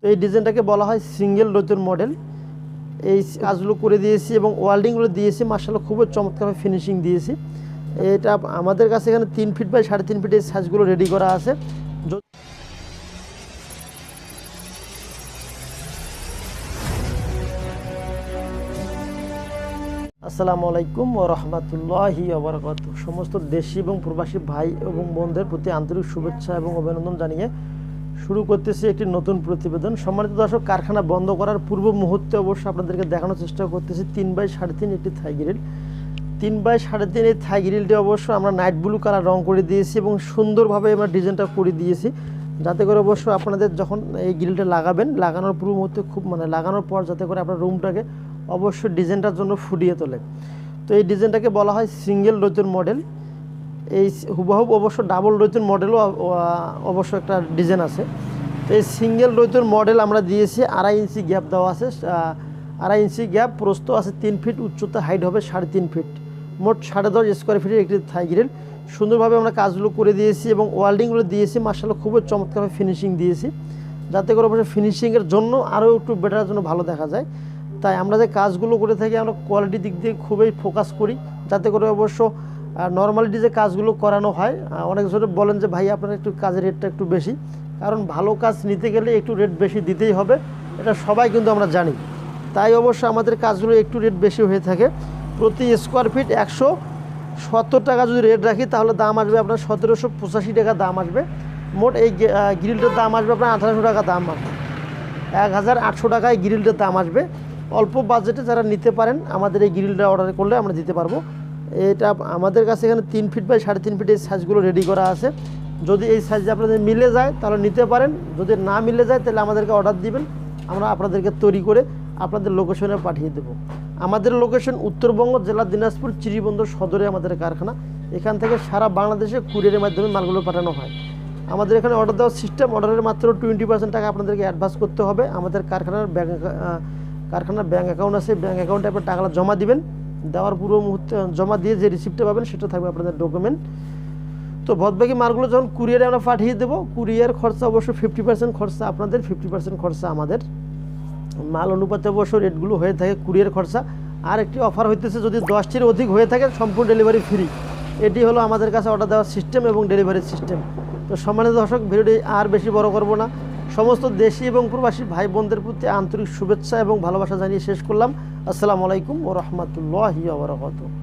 তো এই ডিজাইনটাকে বলা হয় সিঙ্গেল রোজের মডেল। এই কাজগুলো করে দিয়েছি এবং ওয়েল্ডিংগুলো দিয়েছি, মাশাআল্লাহ খুবই চমৎকারভাবে ফিনিশিং দিয়েছি। এটা আমাদের কাছে এখানে 3 ফিট বাই 3.5 ফিট এই সাইজগুলো রেডি করা আছে। আসসালামু আলাইকুম ওয়া রাহমাতুল্লাহি ওয়া বারাকাতুহু। সমস্ত দেশি এবং প্রবাসী ভাই এবং বোনদের প্রতি আন্তরিক শুভেচ্ছা এবং অভিনন্দন জানিয়ে শুরু করতেছি একটি নতুন প্রতিবেদন। সম্মানিত দর্শক, কারখানা বন্ধ করার পূর্ব মুহূর্তে অবশ্য আপনাদেরকে দেখানোর চেষ্টা করতেছি 3 বাই 3.5 একটি থাই গ্রিল। 3 বাই 3.5 এই থাই গ্রিলটি অবশ্য আমরা নাইট ব্লু কালার রং করে দিয়েছি এবং সুন্দরভাবে আমরা ডিজাইনটা করে দিয়েছি, যাতে করে অবশ্য আপনাদের যখন এই গ্রিলটা লাগাবেন, লাগানোর পূর্ব মুহূর্তে লাগানোর পর যাতে করে আপনার রুমটাকে অবশ্যই ডিজাইনটার জন্য ফুটিয়ে তোলে। তো এই ডিজাইনটাকে বলা হয় সিঙ্গেল রোজের মডেল। এই হুবহু অবশ্য ডাবল রোজের মডেলও অবশ্য একটা ডিজাইন আছে। তো এই সিঙ্গেল রোজের মডেল আমরা দিয়েছি 2.5 ইঞ্চি গ্যাপ দেওয়া আছে, 2.5 ইঞ্চি গ্যাপ, প্রস্থ আছে 3 ফিট, উচ্চতা হাইট হবে 3.5 ফিট, মোট 10.5 স্কোয়ার ফিটের একটি থাই গ্রিল। সুন্দরভাবে আমরা কাজগুলো করে দিয়েছি এবং ওয়েল্ডিংগুলো দিয়েছি, মাশাআল্লাহ খুবই চমৎকারভাবে ফিনিশিং দিয়েছি, যাতে করে অবশ্য ফিনিশিংয়ের জন্য আরও একটু বেটারের জন্য ভালো দেখা যায়। তাই আমরা যে কাজগুলো করে থাকি আমরা কোয়ালিটির দিক দিয়ে খুবই ফোকাস করি, যাতে করে অবশ্য নর্মালিটি যে কাজগুলো করানো হয়, অনেক জনে বলেন যে ভাই আপনার একটু কাজের রেটটা একটু বেশি, কারণ ভালো কাজ নিতে গেলে একটু রেট বেশি দিতেই হবে, এটা সবাই কিন্তু আমরা জানি। তাই অবশ্য আমাদের কাজগুলো একটু রেট বেশি হয়ে থাকে। প্রতি স্কোয়ার ফিট 170 টাকা যদি রেট রাখি তাহলে দাম আসবে আপনার 1785 টাকা দাম আসবে। মোট এই গ্রিলটার দাম আসবে আপনার 1800 টাকা দাম আসবে, 1800 টাকায় গ্রিলটার দাম আসবে। অল্প বাজেটে যারা নিতে পারেন আমাদের এই গ্রিলটা অর্ডার করলে আমরা দিতে পারবো। এটা আমাদের কাছে এখানে 3 ফিট বাই 3.5 ফিট এই সাইজগুলো রেডি করা আছে। যদি এই সাইজে আপনাদের মিলে যায় তাহলে নিতে পারেন, যদি না মিলে যায় তাহলে আমাদেরকে অর্ডার দিবেন, আমরা আপনাদেরকে তৈরি করে আপনাদের লোকেশনে পাঠিয়ে দেব। আমাদের লোকেশন উত্তরবঙ্গ জেলা দিনাজপুর চিরিবন্দর সদরে আমাদের কারখানা। এখান থেকে সারা বাংলাদেশে কুরিয়ারের মাধ্যমে মালগুলো পাঠানো হয়। আমাদের এখানে অর্ডার দেওয়ার সিস্টেম, অর্ডারের মাত্র 20% টাকা আপনাদেরকে অ্যাডভান্স করতে হবে। আমাদের কারখানার ব্যাঙ্ক অ্যাকাউন্ট আছে, ব্যাঙ্ক অ্যাকাউন্টে আপনার টাকাটা জমা দিবেন, দেওয়ার পুরো মুহূর্তে জমা দিয়ে যে রিসিপ্টটা পাবেন সেটা থাকবে আপনাদের ডকুমেন্ট। তো বাদবাকি মালগুলো যখন কুরিয়ারে আমরা পাঠিয়ে দেবো, কুরিয়ার খরচা অবশ্য 50% খরচা আপনাদের, 50% খরচা আমাদের। মাল অনুপাতে অবশ্য রেটগুলো হয়ে থাকে কুরিয়ার খরচা। আর একটি অফার হইতেছে, যদি 10টির অধিক হয়ে থাকে সম্পূর্ণ ডেলিভারি ফ্রি। এটি হলো আমাদের কাছে অর্ডার দেওয়ার সিস্টেম এবং ডেলিভারির সিস্টেম। তো সম্মানিত দর্শক, ভিডিওটি আর বেশি বড় করব না, সমস্ত দেশি এবং প্রবাসী ভাই বোনদের প্রতি আন্তরিক শুভেচ্ছা এবং ভালোবাসা জানিয়ে শেষ করলাম। আসসালামু আলাইকুম ওয়া রাহমাতুল্লাহি ওয়া বারাকাতুহু।